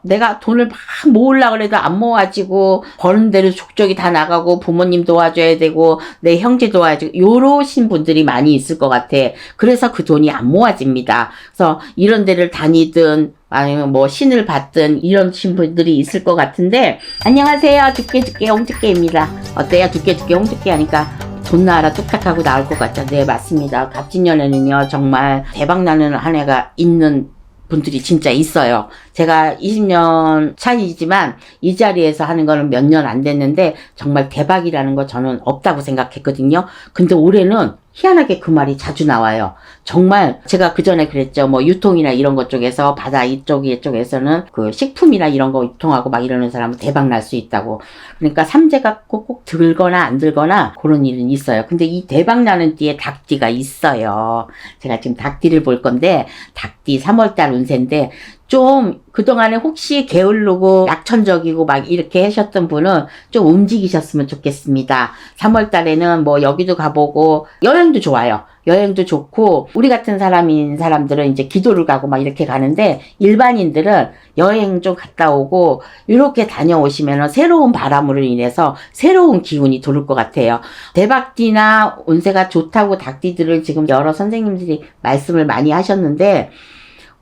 내가 돈을 막 모으려고 해도 안 모아지고, 버는 대로 족적이 다 나가고, 부모님 도와줘야 되고, 내 형제 도와주고, 요러신 분들이 많이 있을 것 같아. 그래서 그 돈이 안 모아집니다. 그래서 이런 데를 다니든, 아니면 뭐 신을 받든 이런 분들이 있을 것 같은데, 안녕하세요. 두께 홍두깨입니다. 어때요? 두께 홍두깨 하니까 존나라 뚝딱하고 나올 것 같죠? 네, 맞습니다. 갑진년에는요, 정말 대박나는 한 해가 있는 분들이 진짜 있어요. 제가 20년 차이지만 이 자리에서 하는 거는 몇 년 안 됐는데 정말 대박이라는 거 저는 없다고 생각했거든요. 근데 올해는 희한하게 그 말이 자주 나와요. 정말 제가 그 전에 그랬죠. 뭐 유통이나 이런 것 쪽에서 바다 이쪽에서는 그 식품이나 이런 거 유통하고 막 이러는 사람은 대박 날 수 있다고. 그러니까 삼재가 꼭 들거나 안 들거나 그런 일은 있어요. 근데 이 대박 나는 띠에 닭띠가 있어요. 제가 지금 닭띠를 볼 건데 닭띠 3월달 운세인데 좀 그동안에 혹시 게으르고 약천적이고 막 이렇게 하셨던 분은 좀 움직이셨으면 좋겠습니다. 3월 달에는 뭐 여기도 가보고 여행도 좋아요. 여행도 좋고 우리 같은 사람들은 이제 기도를 가고 막 이렇게 가는데 일반인들은 여행 좀 갔다 오고 이렇게 다녀오시면 새로운 바람으로 인해서 새로운 기운이 돌을 것 같아요. 대박띠나 운세가 좋다고 닭띠들을 지금 여러 선생님들이 말씀을 많이 하셨는데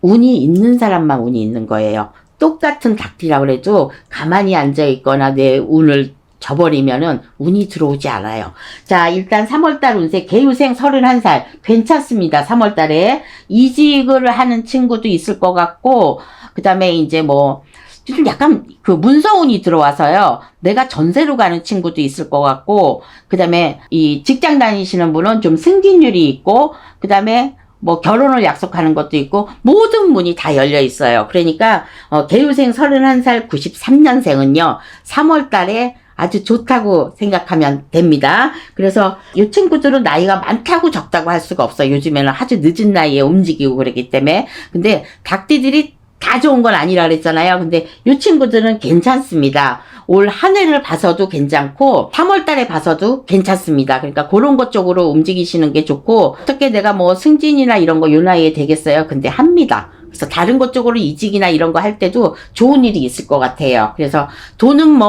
운이 있는 사람만 운이 있는 거예요. 똑같은 닭띠라고 해도 가만히 앉아 있거나 내 운을 져버리면은 운이 들어오지 않아요. 자, 일단 3월달 운세 개유생 31살 괜찮습니다. 3월달에 이직을 하는 친구도 있을 것 같고 그 다음에 이제 뭐 좀 약간 그 문서운이 들어와서요. 내가 전세로 가는 친구도 있을 것 같고 그 다음에 이 직장 다니시는 분은 좀 승진률이 있고 그 다음에 뭐 결혼을 약속하는 것도 있고 모든 문이 다 열려 있어요. 그러니까 개유생 31살 93년생은요. 3월 달에 아주 좋다고 생각하면 됩니다. 그래서 이 친구들은 나이가 많다고 적다고 할 수가 없어요. 요즘에는 아주 늦은 나이에 움직이고 그러기 때문에. 근데 닭띠들이 다 좋은 건 아니라 그랬잖아요. 근데 이 친구들은 괜찮습니다. 올 한 해를 봐서도 괜찮고 3월 달에 봐서도 괜찮습니다. 그러니까 그런 것 쪽으로 움직이시는 게 좋고 어떻게 내가 뭐 승진이나 이런 거 요 나이에 되겠어요? 근데 합니다. 그래서 다른 것 쪽으로 이직이나 이런 거 할 때도 좋은 일이 있을 것 같아요. 그래서 돈은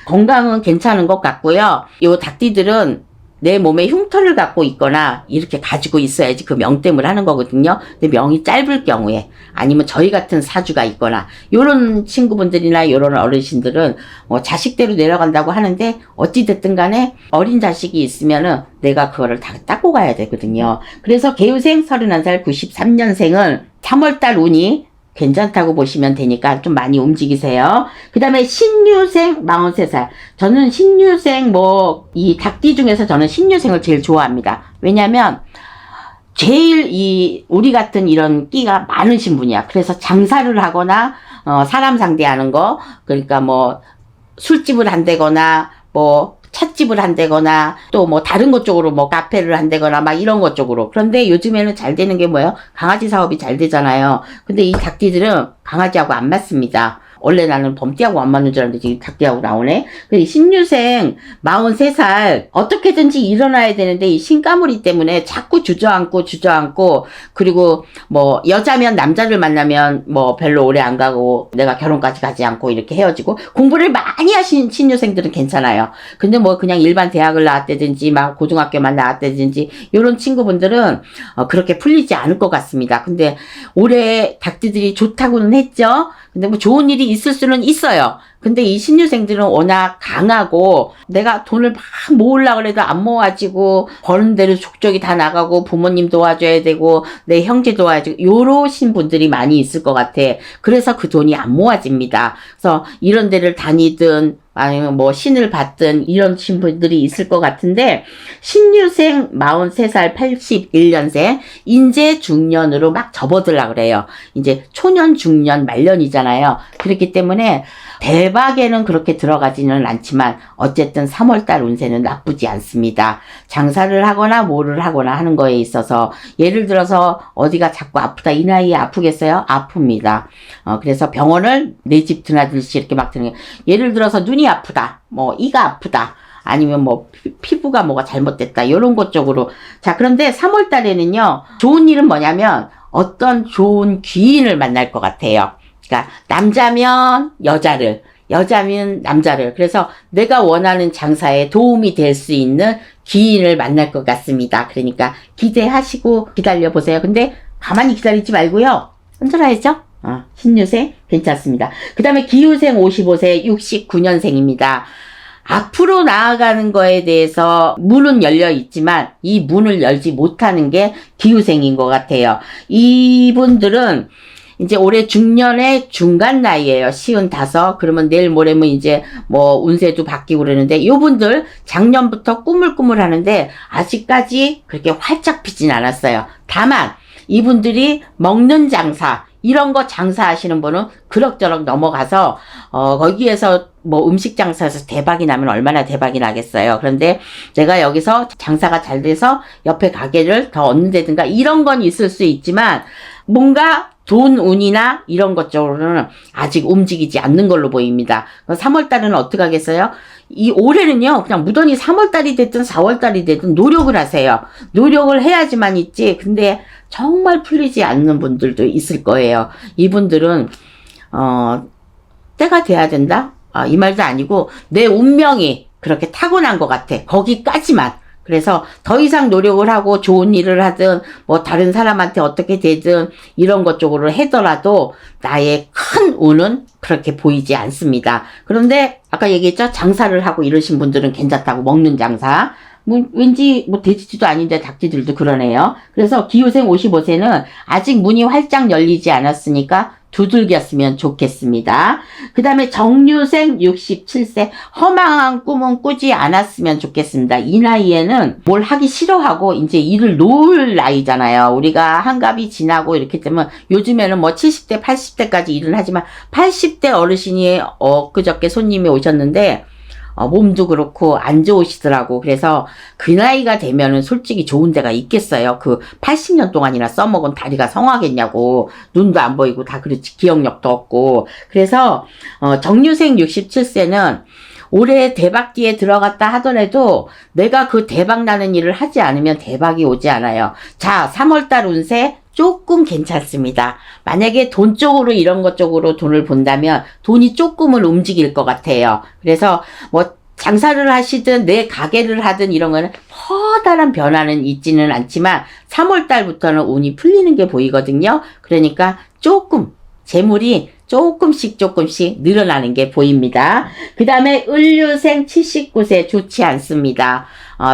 건강은 괜찮은 것 같고요. 요 닭띠들은 내 몸에 흉터를 갖고 있거나 이렇게 가지고 있어야지 그 명땜을 하는 거거든요. 근데 명이 짧을 경우에 아니면 저희 같은 사주가 있거나 요런 친구분들이나 요런 어르신들은 자식대로 내려간다고 하는데 어찌됐든 간에 어린 자식이 있으면은 내가 그거를 다 닦고 가야 되거든요. 그래서 개유생 31살 93년생은 3월달 운이 괜찮다고 보시면 되니까 좀 많이 움직이세요. 그 다음에 신유생 43살. 저는 신유생 이 닭띠 중에서 저는 신유생을 제일 좋아합니다. 왜냐면 제일 우리 같은 이런 끼가 많으신 분이야. 그래서 장사를 하거나 사람 상대하는 거 그러니까 술집을 한다거나 찻집을 한다거나 또 다른 것 쪽으로 카페를 한다거나 막 이런 것 쪽으로. 그런데 요즘에는 잘 되는 게 뭐예요? 강아지 사업이 잘 되잖아요. 근데 이 닭띠들은 강아지하고 안 맞습니다. 원래 나는 범띠하고 안 맞는 줄 알았는데 지금 닭띠하고 나오네. 신유생 43살 어떻게든지 일어나야 되는데 이 신가무리 때문에 자꾸 주저앉고 그리고 여자면 남자를 만나면 별로 오래 안 가고 내가 결혼까지 가지 않고 이렇게 헤어지고 공부를 많이 하신 신유생들은 괜찮아요. 근데 그냥 일반 대학을 나왔다든지 고등학교만 나왔다든지 이런 친구분들은 그렇게 풀리지 않을 것 같습니다. 근데 올해 닭띠들이 좋다고는 했죠. 근데 좋은 일이 있을 수는 있어요. 근데 이 신유생들은 워낙 강하고 내가 돈을 막 모으려고 해도 안 모아지고 버는 대로 족적이 다 나가고 부모님 도와줘야 되고 내 형제 도와주고 요러신 분들이 많이 있을 것 같아. 그래서 그 돈이 안 모아집니다. 그래서 이런 데를 다니든 아니면 신을 받든 이런 분들이 있을 것 같은데 신유생 43살 81년생 인제 중년으로 막 접어들려고 그래요. 이제 초년 중년 말년이잖아요. 그렇기 때문에 대박에는 그렇게 들어가지는 않지만 어쨌든 3월달 운세는 나쁘지 않습니다. 장사를 하거나 뭐를 하거나 하는 거에 있어서 예를 들어서 어디가 자꾸 아프다 이 나이에 아프겠어요? 아픕니다. 그래서 병원을 내 집 드나들듯이 이렇게 막 드는 게 예를 들어서 눈이 아프다 이가 아프다 아니면 피부가 뭐가 잘못됐다 이런 것 쪽으로. 자, 그런데 3월달에는요 좋은 일은 뭐냐면 어떤 좋은 귀인을 만날 것 같아요. 그러니까 남자면 여자를, 여자면 남자를. 그래서 내가 원하는 장사에 도움이 될 수 있는 귀인을 만날 것 같습니다. 그러니까 기대하시고 기다려보세요. 근데 가만히 기다리지 말고요. 흔들어야죠. 신유생 괜찮습니다. 그 다음에 기유생 55세 69년생입니다. 앞으로 나아가는 거에 대해서 문은 열려 있지만 이 문을 열지 못하는 게 기유생인 것 같아요. 이분들은 이제 올해 중년의 중간 나이에요. 55. 그러면 내일 모레면 이제 뭐 운세도 바뀌고 그러는데 요분들 작년부터 꾸물꾸물 하는데 아직까지 그렇게 활짝 피진 않았어요. 다만 이분들이 먹는 장사 이런 거 장사하시는 분은 그럭저럭 넘어가서 거기에서 뭐 음식 장사에서 대박이 나면 얼마나 대박이 나겠어요. 그런데 내가 여기서 장사가 잘 돼서 옆에 가게를 더 얻는다든가 이런 건 있을 수 있지만 뭔가 돈 운이나 이런 것 쪽으로는 아직 움직이지 않는 걸로 보입니다. 3월달은 어떻게 하겠어요? 이 올해는요 그냥 무던히 3월달이 됐든 4월달이 됐든 노력을 하세요. 노력을 해야지만 있지. 근데 정말 풀리지 않는 분들도 있을 거예요. 이분들은 때가 돼야 된다? 이 말도 아니고 내 운명이 그렇게 타고난 것 같아. 거기까지만. 그래서 더 이상 노력을 하고 좋은 일을 하든 뭐 다른 사람한테 어떻게 되든 이런 것 쪽으로 하더라도 나의 큰 운은 그렇게 보이지 않습니다. 그런데 아까 얘기했죠? 장사를 하고 이러신 분들은 괜찮다고. 먹는 장사. 뭐 왠지 뭐 돼지도 아닌데 닭쥐들도 그러네요. 그래서 기호생 55세는 아직 문이 활짝 열리지 않았으니까 두들겼으면 좋겠습니다. 그 다음에 정유생 67세 허망한 꿈은 꾸지 않았으면 좋겠습니다. 이 나이에는 뭘 하기 싫어하고 이제 일을 놓을 나이잖아요. 우리가 한갑이 지나고 이렇게 되면 요즘에는 뭐 70대 80대까지 일을 하지만 80대 어르신이 엊그저께 손님이 오셨는데 몸도 그렇고 안 좋으시더라고. 그래서 그 나이가 되면은 솔직히 좋은 데가 있겠어요. 그 80년 동안이나 써먹은 다리가 성하겠냐고. 눈도 안 보이고 다 그렇지. 기억력도 없고. 그래서 정유생 67세는 올해 대박기에 들어갔다 하더라도 내가 그 대박 나는 일을 하지 않으면 대박이 오지 않아요. 자, 3월달 운세 조금 괜찮습니다. 만약에 돈 쪽으로 이런 것 쪽으로 돈을 본다면 돈이 조금은 움직일 것 같아요. 그래서 뭐 장사를 하시든 내 가게를 하든 이런 거는 커다란 변화는 있지는 않지만 3월 달부터는 운이 풀리는 게 보이거든요. 그러니까 조금 재물이 조금씩 늘어나는 게 보입니다. 그 다음에 을류생 79세 좋지 않습니다.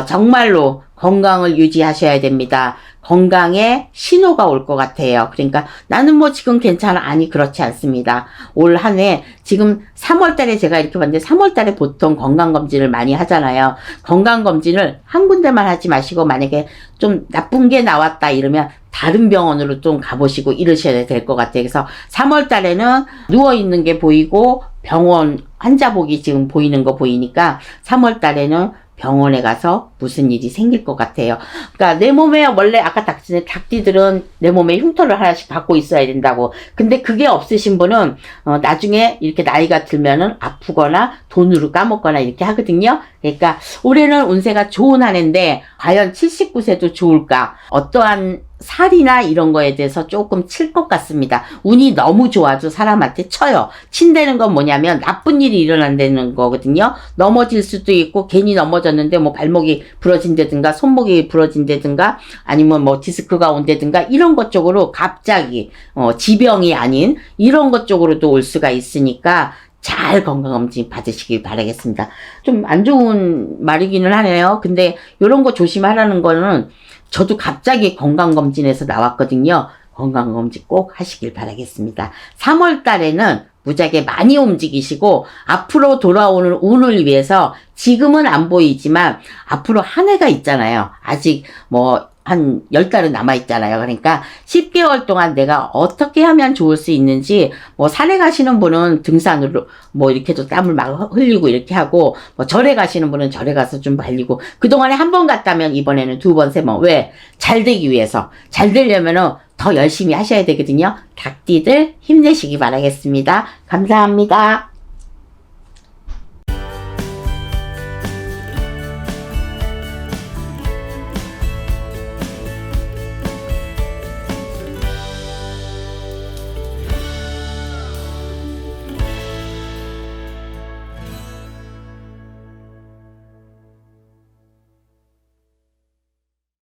정말로 건강을 유지하셔야 됩니다. 건강에 신호가 올 것 같아요. 그러니까 나는 뭐 지금 괜찮아. 아니 그렇지 않습니다. 올 한 해 지금 3월 달에 제가 이렇게 봤는데 3월 달에 보통 건강검진을 많이 하잖아요. 건강검진을 한 군데만 하지 마시고 만약에 좀 나쁜 게 나왔다 이러면 다른 병원으로 좀 가보시고 이러셔야 될 것 같아요. 그래서 3월 달에는 누워있는 게 보이고 병원 환자복이 지금 보이는 거 보이니까 3월 달에는 병원에 가서 무슨 일이 생길 것 같아요. 그러니까 내 몸에 원래 아까 닭띠들은 내 몸에 흉터를 하나씩 갖고 있어야 된다고. 근데 그게 없으신 분은 나중에 이렇게 나이가 들면은 아프거나 돈으로 까먹거나 이렇게 하거든요. 그러니까 올해는 운세가 좋은 한 해인데 과연 79세도 좋을까? 어떠한 살이나 이런 거에 대해서 조금 칠 것 같습니다. 운이 너무 좋아도 사람한테 쳐요. 친다는 건 뭐냐면 나쁜 일이 일어난다는 거거든요. 넘어질 수도 있고 괜히 넘어졌는데 뭐 발목이 부러진다든가 손목이 부러진다든가 아니면 뭐 디스크가 온다든가 이런 것 쪽으로 갑자기 지병이 아닌 이런 것 쪽으로도 올 수가 있으니까 잘 건강검진 받으시길 바라겠습니다. 좀 안 좋은 말이기는 하네요. 근데 이런 거 조심하라는 거는 저도 갑자기 건강검진에서 나왔거든요. 건강검진 꼭 하시길 바라겠습니다. 3월 달에는 무지하게 많이 움직이시고 앞으로 돌아오는 운을 위해서 지금은 안 보이지만 앞으로 한 해가 있잖아요. 아직 뭐 한 10달은 남아있잖아요. 그러니까 10개월 동안 내가 어떻게 하면 좋을 수 있는지, 뭐 산에 가시는 분은 등산으로 뭐 이렇게도 땀을 막 흘리고 이렇게 하고, 뭐 절에 가시는 분은 절에 가서 좀 발리고, 그동안에 한 번 갔다면 이번에는 두 번, 세 번. 왜? 잘 되기 위해서. 잘 되려면은 더 열심히 하셔야 되거든요. 닭띠들 힘내시기 바라겠습니다. 감사합니다.